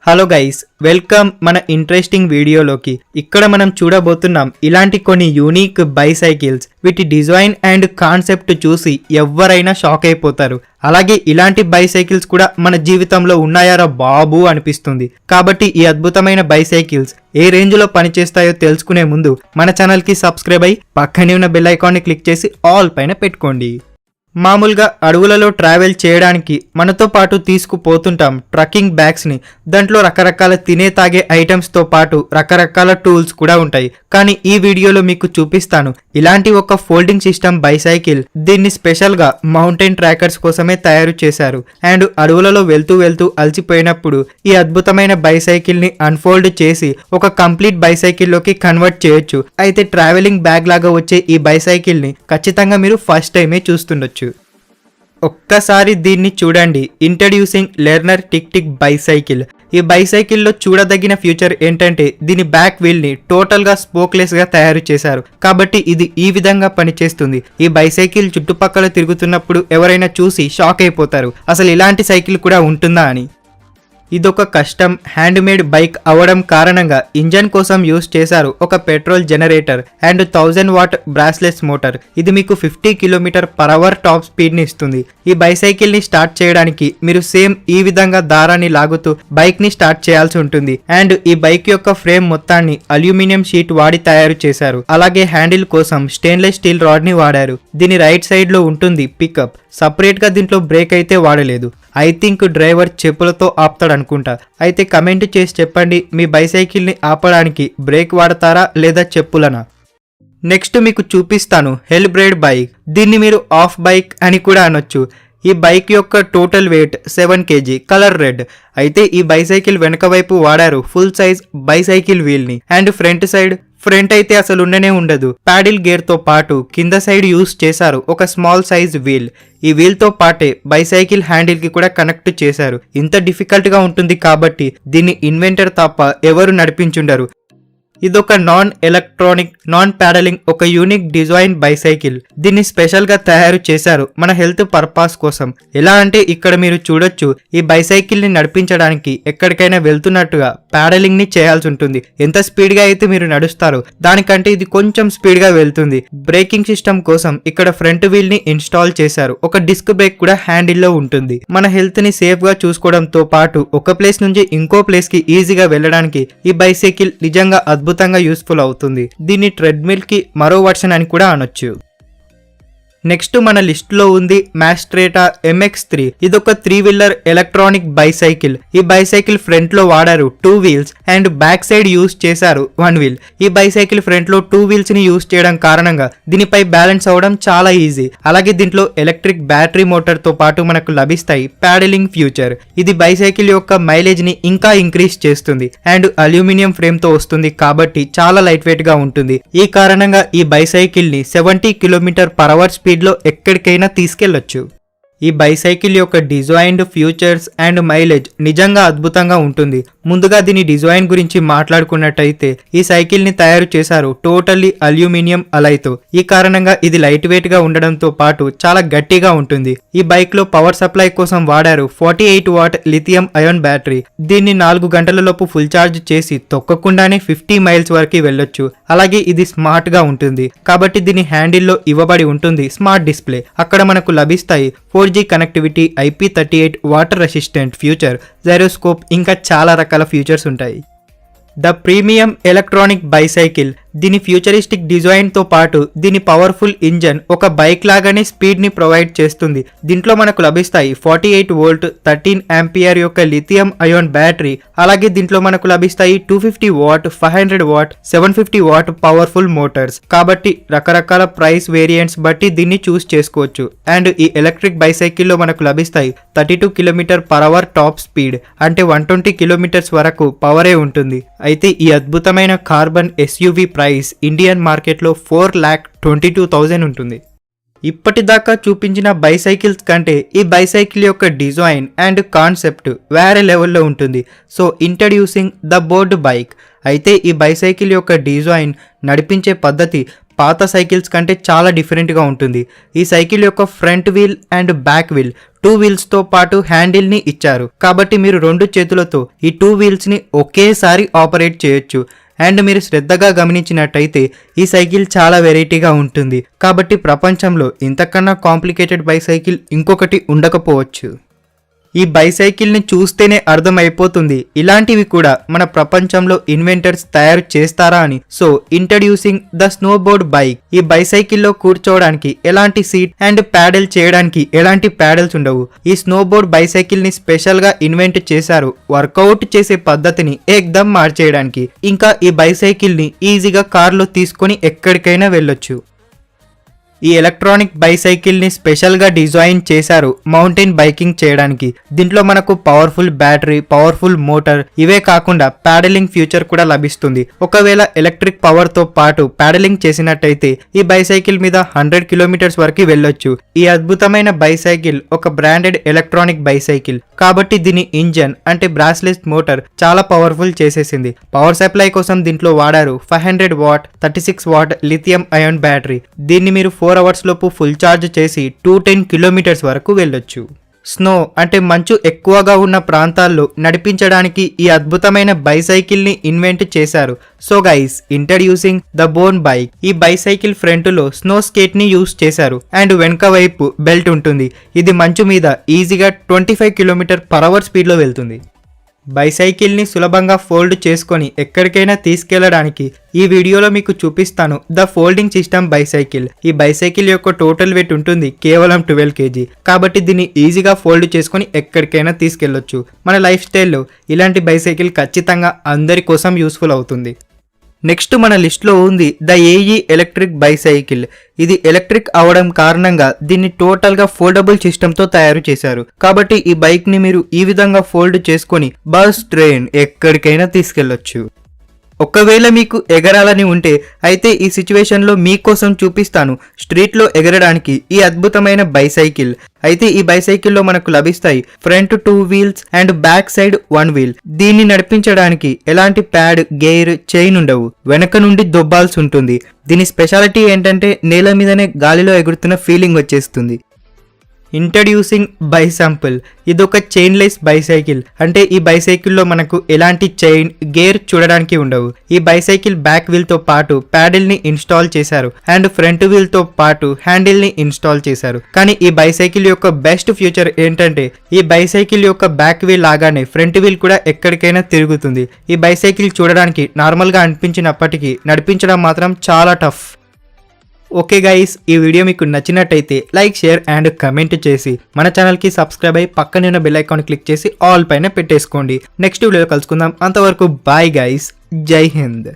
Hello guys, welcome మన interesting వీడియోలోకి. ఇక్కడ మనం చూడబోతున్నాం ఇలాంటి కొన్ని యూనిక్ బైసైకిల్స్. వీటి డిజైన్ అండ్ కాన్సెప్ట్ చూసి ఎవరైనా షాక్ అయిపోతారు. అలాగే ఇలాంటి బైసైకిల్స్ కూడా మన జీవితంలో ఉన్నాయారా బాబు అనిపిస్తుంది. కాబట్టి ఈ అద్భుతమైన బైసైకిల్స్ ఏ రేంజ్ లో పనిచేస్తాయో తెలుసుకునే ముందు మన ఛానల్ కి సబ్స్క్రైబ్ అయ్యి పక్కనే ఉన్న బెల్ ఐకాన్ ని క్లిక్ చేసి ఆల్ పైన పెట్టుకోండి. మామూలుగా అడవులలో ట్రావెల్ చేయడానికి మనతో పాటు తీసుకుపోతుంటాం ట్రక్కింగ్ బ్యాగ్స్ని. దాంట్లో రకరకాల తినే తాగే ఐటమ్స్తో పాటు రకరకాల టూల్స్ కూడా ఉంటాయి. కానీ ఈ వీడియోలో మీకు చూపిస్తాను ఇలాంటి ఒక ఫోల్డింగ్ సిస్టమ్ బైసైకిల్. దీన్ని స్పెషల్గా మౌంటైన్ ట్రాకర్స్ కోసమే తయారు చేశారు. అండ్ అడవులలో వెళ్తూ వెళ్తూ అలసిపోయినప్పుడు ఈ అద్భుతమైన బైసైకిల్ని అన్ఫోల్డ్ చేసి ఒక కంప్లీట్ బైసైకిల్లోకి కన్వర్ట్ చేయొచ్చు. అయితే ట్రావెలింగ్ బ్యాగ్ లాగా వచ్చే ఈ బైసైకిల్ని ఖచ్చితంగా మీరు ఫస్ట్ టైమే చూస్తుండొచ్చు. ఒక్కసారి దీన్ని చూడండి. Introducing learner tick tick bicycle. ఈ బైసైకిల్లో చూడదగిన ఫ్యూచర్ ఏంటంటే దీని బ్యాక్ వీల్ ని టోటల్ గా స్పోక్లెస్ గా తయారు చేశారు. కాబట్టి ఇది ఈ విధంగా పనిచేస్తుంది. ఈ బైసైకిల్ చుట్టుపక్కల తిరుగుతున్నప్పుడు ఎవరైనా చూసి షాక్ అయిపోతారు, అసలు ఇలాంటి సైకిల్ కూడా ఉంటుందా అని. ఇదొక కస్టమ్ హ్యాండ్ మేడ్ బైక్ అవడం కారణంగా ఇంజన్ కోసం యూస్ చేశారు ఒక petrol generator and 1000 what బ్రాస్లెస్ motor. ఇది మీకు 50 km/h టాప్ స్పీడ్ ని ఇస్తుంది. ఈ బైసైకిల్ ని స్టార్ట్ చేయడానికి మీరు సేమ్ ఈ విధంగా దారాన్ని లాగుతూ బైక్ ని స్టార్ట్ చేయాల్సి ఉంటుంది. అండ్ ఈ బైక్ యొక్క ఫ్రేమ్ మొత్తాన్ని అల్యూమినియం షీట్ వాడి తయారు చేశారు. అలాగే హ్యాండిల్ కోసం స్టెయిన్లెస్ స్టీల్ రాడ్ ని వాడారు. దీని రైట్ సైడ్ లో ఉంటుంది పికప్. సపరేట్ గా దీంట్లో బ్రేక్ అయితే వాడలేదు. ఐ థింక్ డ్రైవర్ చెప్పులతో ఆపుతాడు అనుకుంటా. అయితే కమెంట్ చేసి చెప్పండి, మీ బైసైకిల్ ని ఆపడానికి బ్రేక్ వాడతారా లేదా చెప్పులనా? నెక్స్ట్ మీకు చూపిస్తాను హెల్ బ్రేడ్ బైక్. దీన్ని మీరు ఆఫ్ బైక్ అని కూడా అనొచ్చు. ఈ బైక్ యొక్క total weight 7 kg, colour red. అయితే ఈ బైసైకిల్ వెనక వైపు వాడారు ఫుల్ సైజ్ బైసైకిల్ వీల్ ని. అండ్ ఫ్రంట్ అయితే అసలు ఉండనే ఉండదు. ప్యాడిల్ గేర్ తో పాటు కింద సైడ్ యూస్ చేశారు ఒక స్మాల్ సైజ్ వీల్. ఈ వీల్ తో పాటే బైసైకిల్ హ్యాండిల్ కి కూడా కనెక్ట్ చేశారు. ఇంత డిఫికల్ట్ గా ఉంటుంది కాబట్టి దీన్ని ఇన్వెంటర్ తప్ప ఎవరు నడిపించుండరు. ఇదొక నాన్ ఎలక్ట్రానిక్ నాన్ ప్యాడలింగ్ ఒక యూనిక్ డిజైన్ బైసైకిల్. దీన్ని స్పెషల్ గా తయారు చేశారు మన హెల్త్ పర్పస్ కోసం. ఎలా అంటే ఇక్కడ మీరు చూడొచ్చు, ఈ బైసైకిల్ ని నడిపించడానికి ఎక్కడికైనా వెళ్తున్నట్టుగా ప్యాడలింగ్ ని చేయాల్సి ఉంటుంది. ఎంత స్పీడ్ గా అయితే మీరు నడుస్తారో దానికంటే ఇది కొంచెం స్పీడ్ గా వెళ్తుంది. బ్రేకింగ్ సిస్టమ్ కోసం ఇక్కడ ఫ్రంట్ వీల్ ని ఇన్స్టాల్ చేశారు. ఒక డిస్క్ బ్రేక్ కూడా హ్యాండిల్ లో ఉంటుంది. మన హెల్త్ ని సేఫ్ గా చూసుకోవడంతో పాటు ఒక ప్లేస్ నుంచి ఇంకో ప్లేస్ కి ఈజీగా వెళ్ళడానికి ఈ బైసైకిల్ నిజంగా అద్భుతంగా యూస్ఫుల్ అవుతుంది. దీన్ని ట్రెడ్మిల్ కి మరో వర్షన్ అని కూడా అనొచ్చు. నెక్స్ట్ మన లిస్ట్ లో ఉంది మాస్ట్రేటా MX3. ఇదొక 3 వీలర్ ఎలక్ట్రానిక్ బైసైకిల్. ఈ బైసైకిల్ ఫ్రంట్ లో వాడారు 2 wheels and back side use చేశారు 1 వీల్. ఈ బైసైకిల్ ఫ్రంట్ లో 2 వీల్స్ ని యూస్ చేయడం కారణంగా దీనిపై బ్యాలెన్స్ అవడం చాలా ఈజీ. అలాగే దీంట్లో ఎలక్ట్రిక్ బ్యాటరీ మోటార్ తో పాటు మనకు లభిస్తాయి ప్యాడలింగ్ ఫ్యూచర్. ఇది బైసైకిల్ యొక్క మైలేజ్ ని ఇంకా ఇంక్రీజ్ చేస్తుంది. అండ్ అల్యూమినియం ఫ్రేమ్ తో వస్తుంది కాబట్టి చాలా లైట్ వెయిట్ గా ఉంటుంది. ఈ కారణంగా ఈ బైసైకిల్ ని 70 km/h స్పీడ్ లో ఎక్కడికైనా తీసుకెళ్లొచ్చు. ఈ బైసైకిల్ యొక్క డిజైన్, ఫ్యూచర్స్ అండ్ మైలేజ్ నిజంగా అద్భుతంగా ఉంటుంది. ముందుగా దీని డిజైన్ గురించి మాట్లాడుకున్నట్టయితే ఈ సైకిల్ ని తయారు చేశారు టోటల్లీ అల్యూమినియం అలైతో. ఈ కారణంగా ఇది లైట్ వెయిట్ గా ఉండడంతో పాటు చాలా గట్టిగా ఉంటుంది. ఈ బైక్ లో పవర్ సప్లై కోసం వాడారు 48 వాట్ లిథియం అయాన్ బ్యాటరీ. దీన్ని 4 గంటలలోపు ఫుల్ ఛార్జ్ చేసి తొక్కకుండానే 50 మైల్స్ వరకు వెళ్ళొచ్చు. అలాగే ఇది స్మార్ట్ గా ఉంటుంది కాబట్టి దీని హ్యాండిల్ లో ఇవ్వబడి ఉంటుంది స్మార్ట్ డిస్ప్లే. అక్కడ మనకు లభిస్తాయి 4G connectivity, IP38 water resistant future, gyroscope, ఇంకా చాలా రకాల ఫ్యూచర్స్ ఉంటాయి. The premium electronic bicycle. దీని ఫ్యూచరిస్టిక్ డిజైన్ తో పాటు దీని పవర్ఫుల్ ఇంజన్ ఒక బైక్ లాగానే స్పీడ్ ని ప్రొవైడ్ చేస్తుంది. దీంట్లో మనకు లభిస్తాయి 48 వోల్ట్ 13 ఆంపియర్ యొక్క లిథియం అయాన్ బ్యాటరీ. అలాగే దీంట్లో మనకు లభిస్తాయి 250 what 500 what 750 what powerful Motors. కాబట్టి రకరకాల ప్రైస్ వేరియంట్స్ బట్టి దీన్ని చూస్ చేసుకోవచ్చు. అండ్ ఈ ఎలక్ట్రిక్ బైసైకిల్ లో మనకు లభిస్తాయి 32 km/h టాప్ స్పీడ్, అంటే 120 km వరకు పవరే ఉంటుంది. అయితే ఈ అద్భుతమైన కార్బన్ SUV ప్రైస్ ఇండియన్ మార్కెట్లో 4,22,000 ఉంటుంది. ఇప్పటిదాకా చూపించిన బైసైకిల్స్ కంటే ఈ బైసైకిల్ యొక్క డిజైన్ అండ్ కాన్సెప్ట్ వేరే లెవెల్లో ఉంటుంది. So introducing the board bike. అయితే ఈ బైసైకిల్ యొక్క డిజైన్, నడిపించే పద్ధతి పాత సైకిల్స్ కంటే చాలా డిఫరెంట్గా ఉంటుంది. ఈ సైకిల్ యొక్క front wheel and back wheel 2 వీల్స్తో పాటు హ్యాండిల్ని ఇచ్చారు. కాబట్టి మీరు 2 చేతులతో ఈ 2 వీల్స్ని ఒకేసారి ఆపరేట్ చేయొచ్చు. అండ్ మీరు శ్రద్ధగా గమనించినట్టయితే ఈ సైకిల్ చాలా వెరైటీగా ఉంటుంది. కాబట్టి ప్రపంచంలో ఇంతకన్నా కాంప్లికేటెడ్ బైసైకిల్ ఇంకొకటి ఉండకపోవచ్చు. ఈ బైసైకిల్ని చూస్తేనే అర్థమైపోతుంది ఇలాంటివి కూడా మన ప్రపంచంలో ఇన్వెంటర్స్ తయారు చేస్తారా అని. So introducing the snowboard bike. ఈ బైసైకిల్లో కూర్చోవడానికి ఎలాంటి సీట్ అండ్ ప్యాడల్ చేయడానికి ఎలాంటి ప్యాడల్స్ ఉండవు. ఈ స్నోబోర్డ్ బైసైకిల్ ని స్పెషల్ గా ఇన్వెంట్ చేశారు వర్కౌట్ చేసే పద్ధతిని ఏకదమ్ మార్చేయడానికి. ఇంకా ఈ బైసైకిల్ ని ఈజీగా కార్లో తీసుకొని ఎక్కడికైనా వెళ్ళొచ్చు. ఈ ఎలక్ట్రానిక్ బైసైకిల్ ని స్పెషల్ గా డిజైన్ చేశారు మౌంటైన్ బైకింగ్ చేయడానికి. దీంట్లో మనకు పవర్ఫుల్ బ్యాటరీ, పవర్ఫుల్ మోటార్, ఇవే కాకుండా ప్యాడలింగ్ ఫ్యూచర్ కూడా లభిస్తుంది. ఒకవేళ ఎలక్ట్రిక్ పవర్ తో పాటు ప్యాడలింగ్ చేసినట్టయితే ఈ బైసైకిల్ మీద 100 కిలోమీటర్స్ వరకు వెళ్ళొచ్చు. ఈ అద్భుతమైన బైసైకిల్ ఒక బ్రాండెడ్ ఎలక్ట్రానిక్ బైసైకిల్ కాబట్టి దీని ఇంజన్ అంటే బ్రాస్లెస్ మోటార్ చాలా పవర్ఫుల్ చేసేసింది. పవర్ సప్లై కోసం దీంట్లో వాడారు 500 watt 36 watt lithium ion battery. దీన్ని మీరు 4 అవర్స్ లోపు ఫుల్ ఛార్జ్ చేసి 210 కిలోమీటర్స్ వరకు వెళ్ళొచ్చు. స్నో అంటే మంచు ఎక్కువగా ఉన్న ప్రాంతాల్లో నడిపించడానికి ఈ అద్భుతమైన బైసైకిల్ ని ఇన్వెంట్ చేశారు. So guys, introducing the bone bike. ఈ బైసైకిల్ ఫ్రంట్ లో స్నో స్కేట్ ని యూస్ చేశారు అండ్ వెనక వైపు బెల్ట్ ఉంటుంది. ఇది మంచు మీద ఈజీగా 25 km/h స్పీడ్ లో వెళ్తుంది. బైసైకిల్ ని సులభంగా ఫోల్డ్ చేసుకొని ఎక్కడికైనా తీసుకెళ్లడానికి ఈ వీడియోలో మీకు చూపిస్తాను ద ఫోల్డింగ్ సిస్టమ్ బైసైకిల్. ఈ బైసైకిల్ యొక్క టోటల్ వెయిట్ ఉంటుంది కేవలం 12 kg. కాబట్టి దీన్ని ఈజీగా ఫోల్డ్ చేసుకొని ఎక్కడికైనా తీసుకెళ్లొచ్చు. మన లైఫ్ స్టైల్లో ఇలాంటి బైసైకిల్ ఖచ్చితంగా అందరి కోసం యూస్ఫుల్ అవుతుంది. నెక్స్ట్ మన లిస్ట్లో ఉంది ద ఏఈ ఎలక్ట్రిక్ బైసైకిల్. ఇది ఎలక్ట్రిక్ అవడం కారణంగా దీన్ని టోటల్గా ఫోల్డబుల్ సిస్టంతో తయారు చేశారు. కాబట్టి ఈ బైక్ ని మీరు ఈ విధంగా ఫోల్డ్ చేసుకొని బస్, ట్రైన్ ఎక్కడికైనా తీసుకెళ్లొచ్చు. ఒకవేళ మీకు ఎగరాలని ఉంటే అయితే ఈ సిచ్యువేషన్లో మీకోసం చూపిస్తాను స్ట్రీట్లో ఎగరడానికి ఈ అద్భుతమైన బైసైకిల్. అయితే ఈ బైసైకిల్లో మనకు లభిస్తాయి front 2 wheels and back side 1 wheel. దీన్ని నడిపించడానికి ఎలాంటి ప్యాడ్, గేర్, చైన్ ఉండవు. వెనక నుండి దొబ్బాల్సి ఉంటుంది. దీని స్పెషాలిటీ ఏంటంటే నేల మీదనే గాలిలో ఎగురుతున్న ఫీలింగ్ వచ్చేస్తుంది. ఇంట్రడ్యూసింగ్ బైసాంపుల్. ఇదొక చైన్లెస్ బైసైకిల్. అంటే ఈ బైసైకిల్లో మనకు ఎలాంటి చైన్, గేర్ చూడడానికి ఉండవు. ఈ బైసైకిల్ బ్యాక్ వీల్ తో పాటు ప్యాడిల్ ని ఇన్స్టాల్ చేశారు అండ్ ఫ్రంట్ వీల్ తో పాటు హ్యాండిల్ ని ఇన్స్టాల్ చేశారు. కానీ ఈ బైసైకిల్ యొక్క బెస్ట్ ఫ్యూచర్ ఏంటంటే ఈ బైసైకిల్ యొక్క బ్యాక్ వీల్ లాగానే ఫ్రంట్ వీల్ కూడా ఎక్కడికైనా తిరుగుతుంది. ఈ బైసైకిల్ చూడడానికి నార్మల్ గా అనిపించినప్పటికీ నడిపించడం మాత్రం చాలా టఫ్. ఓకే గైస్, ఈ వీడియో మీకు నచ్చినట్టయితే లైక్, షేర్ అండ్ కమెంట్ చేసి మన ఛానల్కి సబ్స్క్రైబ్ అయ్యి పక్కనే ఉన్న బెల్ ఐకాన్ క్లిక్ చేసి ఆల్ పైన పెట్టేసుకోండి. నెక్స్ట్ వీడియోలో కలుసుకుందాం. అంతవరకు బాయ్ గైస్, జై హింద్.